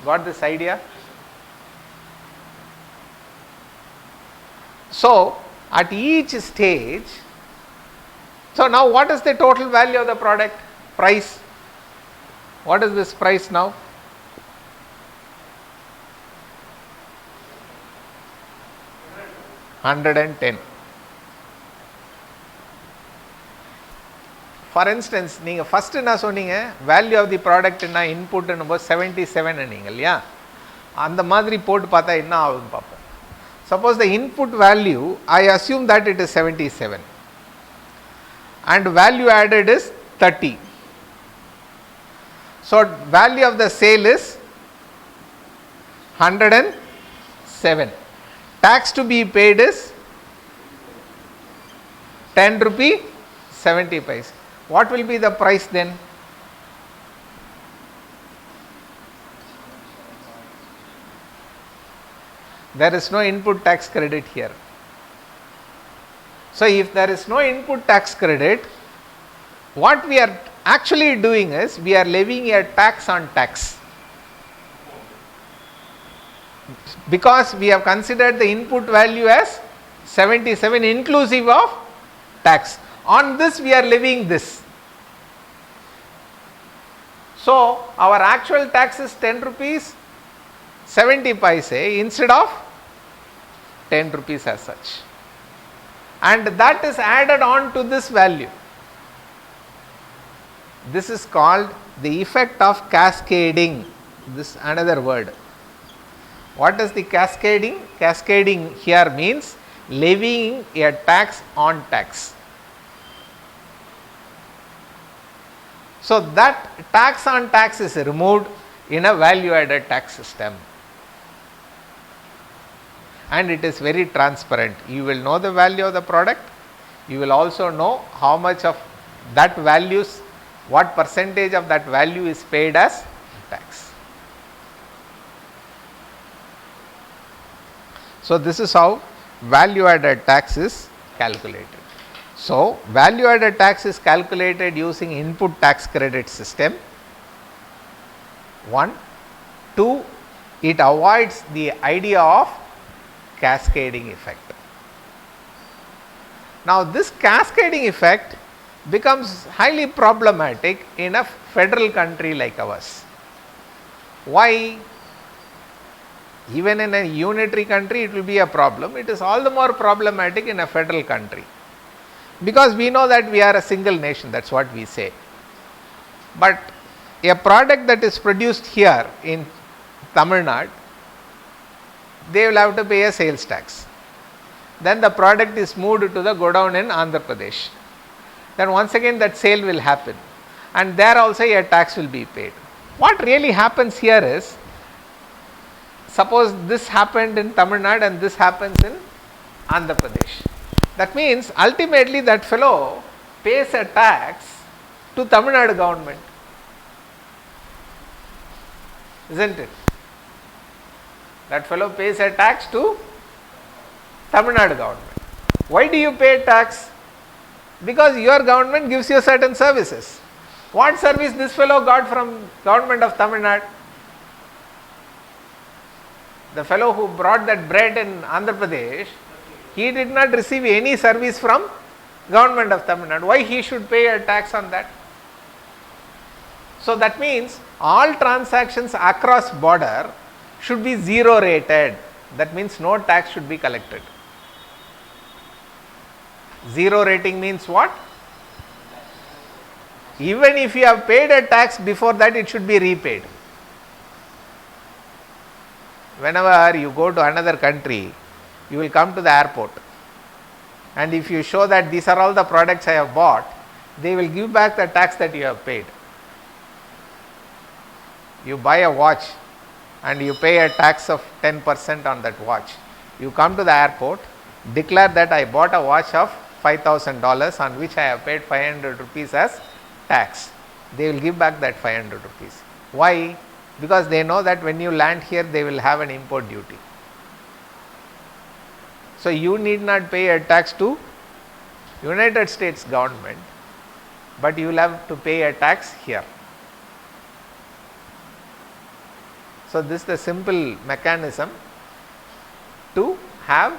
Got this idea? So, at each stage, so now what is the total value of the product? Price. What is this price now? $110. For instance, நீங்க first என்ன சொன்னீங்க? Value of the product என்ன input என்னும்போது 77 நீங்க இல்லையா? அந்த மாதிரி போட்டு பார்த்தா என்ன ஆகுதுன்னு பார்ப்போம். Suppose the input value, I assume that it is 77 and value added is 30. So, value of the sale is 107. Tax to be paid is 10 rupee 70 paise. What will be the price then? There is no input tax credit here. So, if there is no input tax credit, what we are actually doing is we are levying a tax on tax. Because we have considered the input value as 77 inclusive of tax. On this we are levying this. So, our actual tax is 10 rupees 70 paise instead of 10 rupees as such. And that is added on to this value. This is called the effect of cascading. This is another word. What is the cascading? Cascading here means levying a tax on tax. So, that tax on tax is removed in a value added tax system, and it is very transparent. You will know the value of the product, you will also know how much of that values, what percentage of that value is paid as tax. So, this is how value added tax is calculated. So, value added tax is calculated using input tax credit system. 1. 2. It avoids the idea of cascading effect. Now, this cascading effect becomes highly problematic in a federal country like ours. Why? Even in a unitary country it will be a problem. It is all the more problematic in a federal country, because we know that we are a single nation, that is what we say. But a product that is produced here in Tamil Nadu, they will have to pay a sales tax. Then the product is moved to the godown in Andhra Pradesh. Then once again that sale will happen, and there also a tax will be paid. What really happens here is, suppose this happened in Tamil Nadu and this happens in Andhra Pradesh. That means ultimately that fellow pays a tax to Tamil Nadu government, isn't it? That fellow pays a tax to Tamil Nadu government. Why do you pay tax? Because your government gives you certain services. What service this fellow got from government of Tamil Nadu? The fellow who brought that bread in Andhra Pradesh, he did not receive any service from government of Tamil Nadu. Why he should pay a tax on that? So that means all transactions across border should be zero rated. That means no tax should be collected. Zero rating means what? Even if you have paid a tax before that, it should be repaid. Whenever you go to another country, you will come to the airport, and if you show that these are all the products I have bought, they will give back the tax that you have paid. You buy a watch and you pay a tax of 10% on that watch. You come to the airport, declare that I bought a watch of $5,000 on which I have paid 500 rupees as tax. They will give back that 500 rupees. Why? Because they know that when you land here, they will have an import duty. So, you need not pay a tax to United States government, but you will have to pay a tax here. So, this is the simple mechanism to have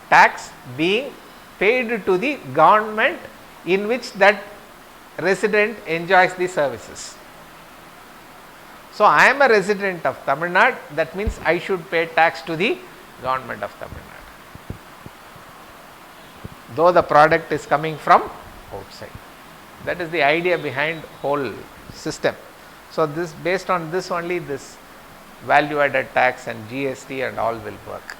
tax being paid to the government in which that resident enjoys the services. So, I am a resident of Tamil Nadu, that means I should pay tax to the government of Tamil Nadu, though the product is coming from outside. That is the idea behind whole system. So, this based on this only, this value added tax and GST and all will work.